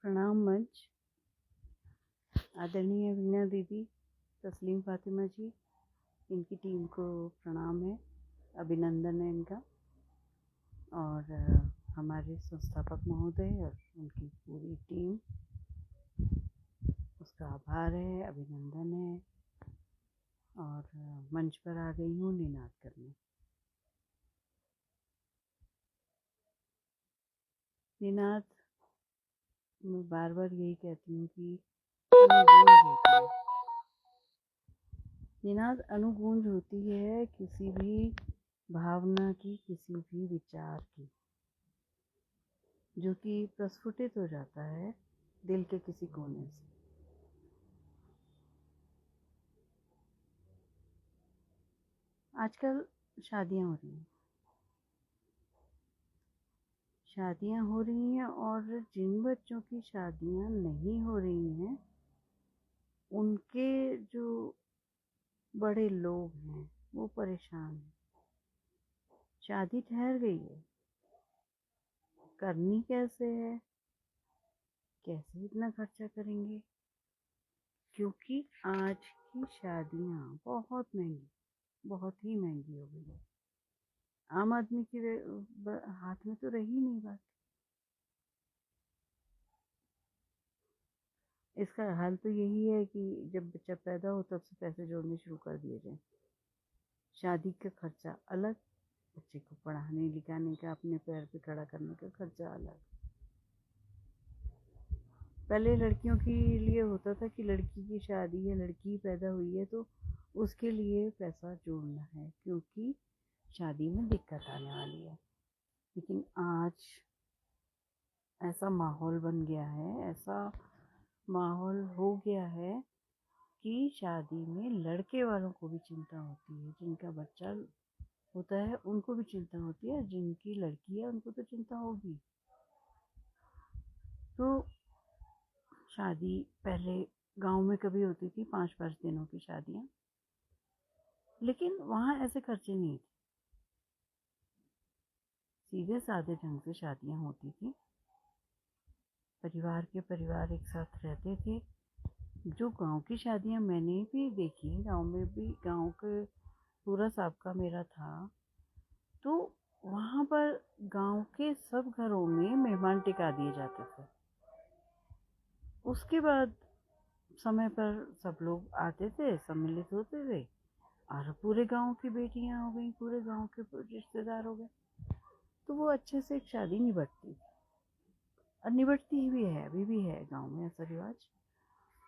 प्रणाम मंच, आदरणीय वीणा दीदी, तस्लीम फातिमा जी, इनकी टीम को प्रणाम है, अभिनंदन है इनका। और हमारे संस्थापक महोदय और उनकी पूरी टीम, उसका आभार है, अभिनंदन है। और मंच पर आ गई हूँ निनाद करने। निनाद, मैं बार बार यही कहती हूँ कि अनुगूंज होती है। निनाद अनुगूंज होती है किसी भी भावना की, किसी भी विचार की, जो कि प्रस्फुटित हो जाता है दिल के किसी कोने से। आजकल शादियां हो रही हैं, शादियां हो रही हैं, और जिन बच्चों की शादियां नहीं हो रही हैं, उनके जो बड़े लोग हैं वो परेशान हैं। शादी ठहर गई है, करनी कैसे है, कैसे इतना खर्चा करेंगे, क्योंकि आज की शादियां बहुत महंगी, बहुत ही महंगी हो गई है। आम आदमी के हाथ में तो रही नहीं बात। इसका हल तो यही है कि जब बच्चा पैदा हो तब से पैसे जोड़ने शुरू कर दिए जाएं। शादी का खर्चा अलग, बच्चे को पढ़ाने लिखाने का, अपने पैर पे खड़ा करने का खर्चा अलग। पहले लड़कियों के लिए होता था कि लड़की की शादी है, लड़की पैदा हुई है तो उसके लिए पैसा जोड़ना है, क्योंकि शादी में दिक्कत आने वाली है। लेकिन आज ऐसा माहौल बन गया है, ऐसा माहौल हो गया है कि शादी में लड़के वालों को भी चिंता होती है, जिनका बच्चा होता है उनको भी चिंता होती है, जिनकी लड़की है उनको तो चिंता होगी। तो शादी पहले गांव में कभी होती थी 5-5 दिनों की शादियां, लेकिन वहाँ ऐसे खर्चे नहीं थे, सीधे साधे ढंग से शादियां होती थी। परिवार के परिवार एक साथ रहते थे। जो गांव की शादियां मैंने भी देखी, गांव में भी, गांव के पूरा साबका मेरा था, तो वहाँ पर गांव के सब घरों में मेहमान टिका दिए जाते थे। उसके बाद समय पर सब लोग आते थे, सम्मिलित होते थे, और पूरे गांव की बेटियां हो गई, पूरे गांव के रिश्तेदार हो गए, तो वो अच्छे से एक शादी निबटती, और निबटती भी है, अभी भी है गांव में ऐसा रिवाज।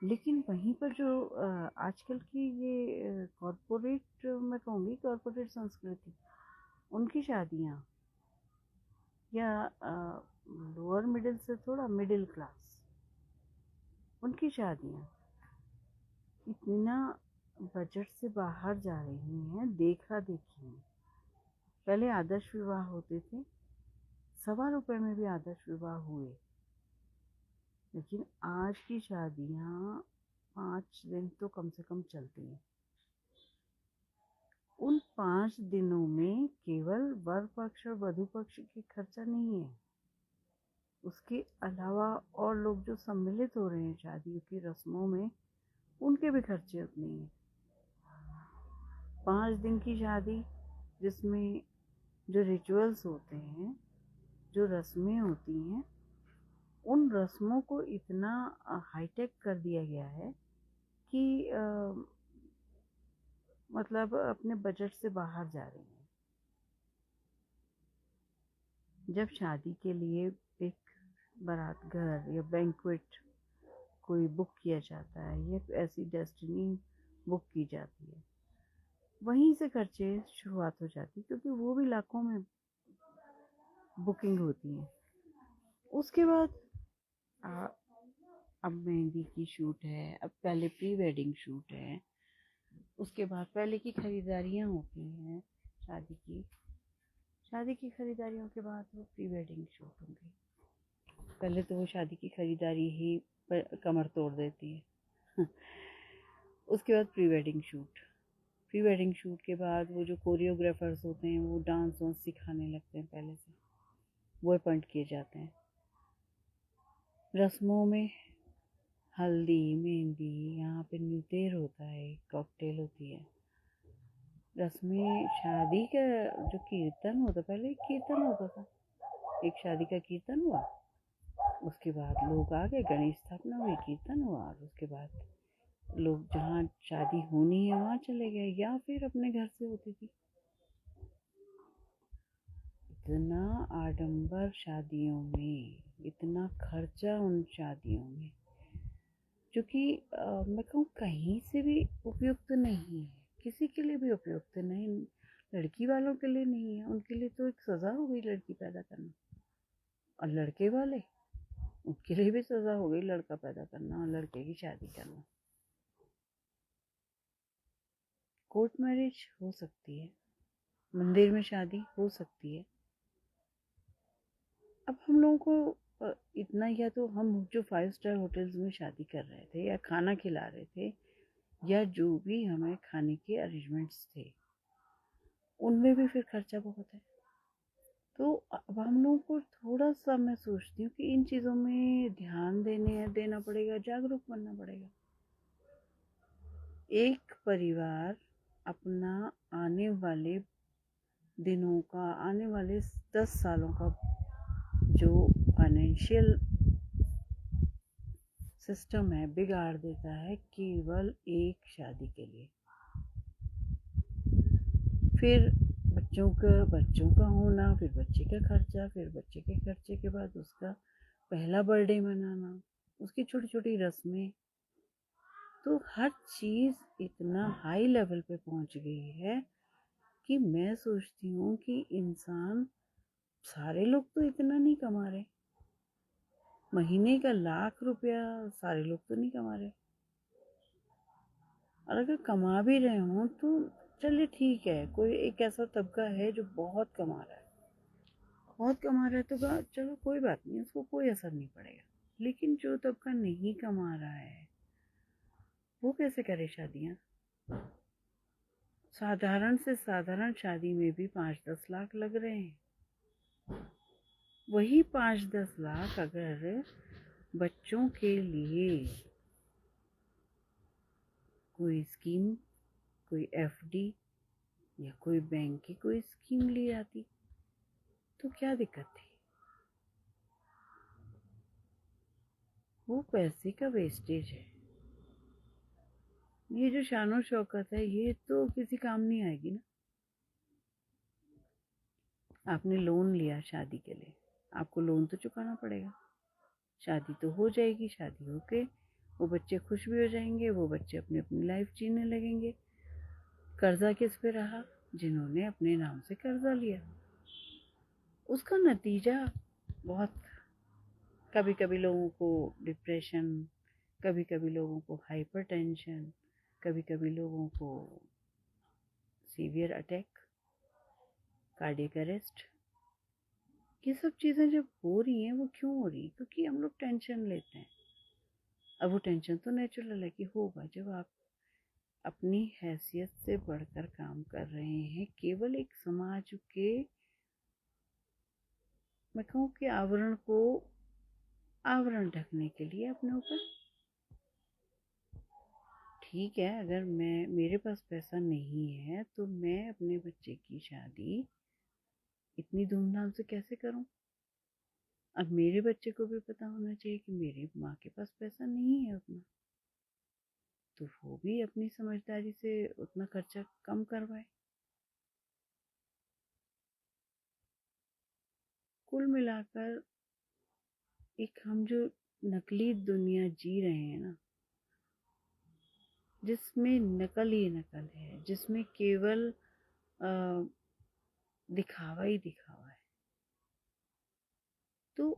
लेकिन वहीं पर जो आजकल की ये कॉरपोरेट, मैं कहूँगी कॉरपोरेट संस्कृति, उनकी शादियाँ, या लोअर मिडिल से थोड़ा मिडिल क्लास, उनकी शादियाँ इतना बजट से बाहर जा रही हैं, देखा देखी में। पहले आदर्श विवाह होते थे, ₹1.25 में भी आदर्श विवाह हुए, लेकिन आज की शादियाँ 5 दिन तो कम से कम चलती हैं। उन 5 दिनों में केवल वर पक्ष और वधु पक्ष की खर्चा नहीं है, उसके अलावा और लोग जो सम्मिलित हो रहे हैं शादियों की रस्मों में, उनके भी खर्चे उतने ही हैं। 5 दिन की शादी, जिसमें जो रिचुअल्स होते हैं, जो रस्में होती हैं, उन रस्मों को इतना हाईटेक कर दिया गया है कि मतलब अपने बजट से बाहर जा रही हैं। जब शादी के लिए एक बारात घर या बैंक्वेट कोई बुक किया जाता है, या ऐसी डेस्टिनी बुक की जाती है, वहीं से खर्चे शुरुआत हो जाती है, क्योंकि वो भी लाखों में बुकिंग होती है। उसके बाद अब मेहंदी की शूट है, अब पहले प्री वेडिंग शूट है, उसके बाद पहले की खरीदारियाँ होती हैं शादी की खरीदारियों के बाद वो प्री वेडिंग शूट होंगे। पहले तो वो शादी की खरीदारी ही कमर तोड़ देती है। उसके बाद pre wedding shoot, pre wedding shoot के बाद वो जो कोरियोग्राफर्स होते हैं वो डांस वांस सिखाने लगते हैं, पहले से वो अपॉइंट किए जाते हैं। रस्मों में हल्दी, मेहंदी, यहाँ पे न्यूतेर होता है, कॉकटेल होती है। रस्में शादी का जो कीर्तन होता, पहले एक कीर्तन होता था, एक शादी का कीर्तन हुआ, उसके बाद लोग आ गए, गणेश स्थापना हुई, कीर्तन हुआ, और उसके बाद लोग जहाँ शादी होनी है वहाँ चले गए, या फिर अपने घर से होती थी। इतना आडंबर शादियों में, इतना खर्चा उन शादियों में, जो कि मैं कहूँ कहीं से भी उपयुक्त नहीं है, किसी के लिए भी उपयुक्त नहीं। लड़की वालों के लिए नहीं है, उनके लिए तो एक सज़ा हो गई लड़की पैदा करना, और लड़के वाले, उनके लिए भी सज़ा हो गई लड़का पैदा करना और लड़के की शादी करना। कोर्ट मैरिज हो सकती है, मंदिर में शादी हो सकती है। अब हम लोगों को इतना, या तो हम जो 5 स्टार होटल्स में शादी कर रहे थे या खाना खिला रहे थे, या जो भी हमें खाने के अरेंजमेंट्स थे, उनमें भी फिर खर्चा बहुत है। तो अब हम लोगों को थोड़ा सा, मैं सोचती हूँ कि इन चीज़ों में ध्यान देना पड़ेगा, जागरूक बनना पड़ेगा। एक परिवार अपना आने वाले दिनों का, आने वाले 10 सालों का जो फाइनेंशियल सिस्टम है, बिगाड़ देता है केवल एक शादी के लिए। फिर बच्चों का होना, फिर बच्चे का खर्चा, फिर बच्चे के खर्चे के बाद उसका पहला बर्थडे मनाना, उसकी छोटी छोटी रस्में, तो हर चीज़ इतना हाई लेवल पे पहुंच गई है कि मैं सोचती हूँ कि इंसान, सारे लोग तो इतना नहीं कमा रहे, महीने का 1,00,000 रुपया सारे लोग तो नहीं कमा रहे, और अगर कमा भी रहे हों तो चलिए ठीक है, कोई एक ऐसा तबका है जो बहुत कमा रहा है, बहुत कमा रहा है, तो चलो कोई बात नहीं, उसको कोई असर नहीं पड़ेगा। लेकिन जो तबका नहीं कमा रहा है, वो कैसे करे शादियाँ? साधारण से साधारण शादी में भी 5-10 लाख लग रहे हैं। वही 5-10 लाख अगर बच्चों के लिए कोई स्कीम, कोई एफडी, या कोई बैंक की कोई स्कीम ली जाती, तो क्या दिक्कत थी? वो पैसे का वेस्टेज है। ये जो शानो शौकत है, ये तो किसी काम नहीं आएगी ना। आपने लोन लिया शादी के लिए, आपको लोन तो चुकाना पड़ेगा। शादी तो हो जाएगी, शादी होके वो बच्चे खुश भी हो जाएंगे, वो बच्चे अपनी अपनी लाइफ जीने लगेंगे। कर्जा किस पे रहा? जिन्होंने अपने नाम से कर्जा लिया। उसका नतीजा बहुत, कभी कभी लोगों को डिप्रेशन, कभी कभी लोगों को हाइपरटेंशन, कभी कभी लोगों को सीवियर अटैक, कार्डियक अरेस्ट। ये सब चीज़ें जब हो रही हैं, वो क्यों हो रही है? क्योंकि हम लोग टेंशन लेते हैं। अब वो टेंशन तो नेचुरल है कि होगा, जब आप अपनी हैसियत से बढ़कर काम कर रहे हैं, केवल एक समाज के, मैं कहूँ कि आवरण को, आवरण ढकने के लिए अपने ऊपर। ठीक है, अगर मेरे पास पैसा नहीं है तो मैं अपने बच्चे की शादी इतनी धूमधाम से कैसे करूं? अब मेरे बच्चे को भी पता होना चाहिए कि मेरी माँ के पास पैसा नहीं है उतना, तो वो भी अपनी समझदारी से उतना खर्चा कम करवाए। कुल मिलाकर एक हम जो नकली दुनिया जी रहे हैं ना, जिसमें नकल ही नकल है, जिसमें केवल दिखावा ही दिखावा है, तो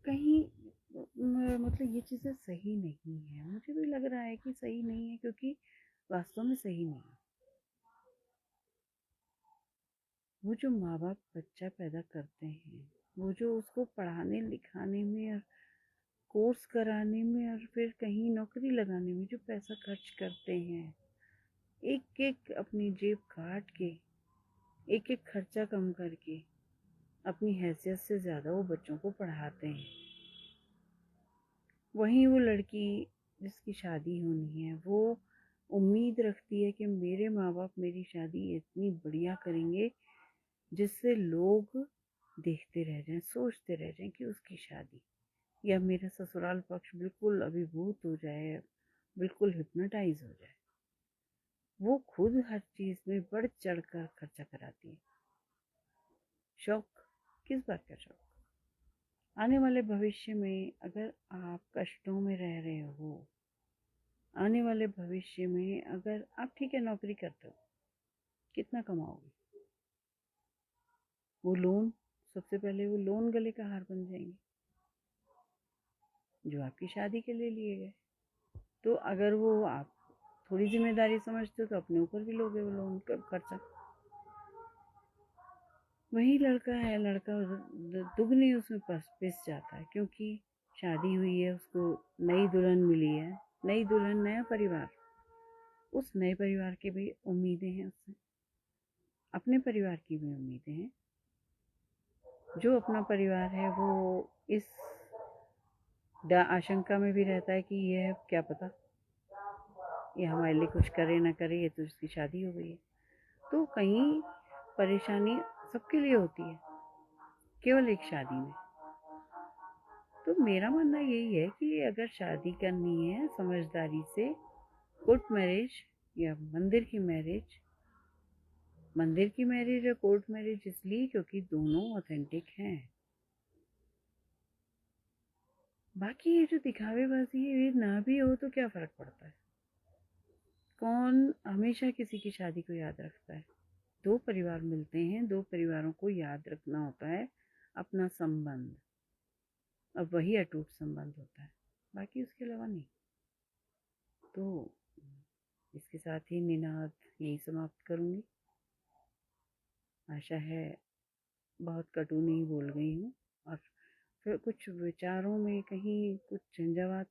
कहीं मतलब ये चीज़ें सही नहीं है। मुझे भी लग रहा है कि सही नहीं है, क्योंकि वास्तव में सही नहीं है। वो जो माँ बाप बच्चा पैदा करते हैं, वो जो उसको पढ़ाने लिखाने में और कोर्स कराने में और फिर कहीं नौकरी लगाने में जो पैसा खर्च करते हैं, एक एक अपनी जेब काट के, एक एक खर्चा कम करके, अपनी हैसियत से ज़्यादा वो बच्चों को पढ़ाते हैं। वहीं वो लड़की जिसकी शादी होनी है वो उम्मीद रखती है कि मेरे माँ बाप मेरी शादी इतनी बढ़िया करेंगे जिससे लोग देखते रह जाएं, सोचते रह जाएं कि उसकी शादी, या मेरा ससुराल पक्ष बिल्कुल अभिभूत हो जाए, बिल्कुल हिप्नोटाइज हो जाए। वो खुद हर चीज़ में बढ़ चढ़ कर खर्चा कराती है। शौक, किस बात का शौक? आने वाले भविष्य में अगर आप कष्टों में रह रहे हो, आने वाले भविष्य में अगर आप ठीक है नौकरी करते हो, कितना कमाओगे? वो लोन, सबसे पहले वो लोन गले का हार बन जाएंगे जो आपकी शादी के लिए लिए गए। तो अगर वो आप थोड़ी जिम्मेदारी समझते हो तो अपने ऊपर भी लोगे वो लोन का खर्चा। वही लड़का है, लड़का दुगनी उसमें पिस जाता है क्योंकि शादी हुई है, उसको नई दुल्हन मिली है, नई दुल्हन नया परिवार, उस नए परिवार की भी उम्मीदें हैं उससे, अपने परिवार की भी उम्मीदें हैं। जो अपना परिवार है वो इस आशंका में भी रहता है कि यह क्या पता ये हमारे लिए कुछ करे ना करे, ये तो इसकी शादी हो गई है। तो कहीं परेशानी सबके लिए होती है, केवल एक शादी में। तो मेरा मानना यही है कि अगर शादी करनी है समझदारी से, कोर्ट मैरिज या मंदिर की मैरिज, मंदिर की मैरिज या कोर्ट मैरिज इसलिए क्योंकि दोनों ऑथेंटिक हैं। बाकी ये जो दिखावेबाजी है ये ना भी हो तो क्या फर्क पड़ता है? कौन हमेशा किसी की शादी को याद रखता है? दो परिवार मिलते हैं, दो परिवारों को याद रखना होता है अपना संबंध, अब वही अटूट संबंध होता है, बाकी उसके अलावा नहीं। तो इसके साथ ही निनाद यही समाप्त करूंगी। आशा है बहुत कटु नहीं बोल गई हूँ और फिर कुछ विचारों में कहीं कुछ झंझावात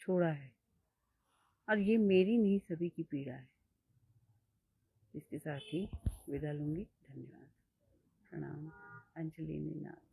छोड़ा है, और ये मेरी नहीं सभी की पीड़ा है। इसके साथ ही विदा लूंगी। धन्यवाद। प्रणाम। अंजलि निनाद।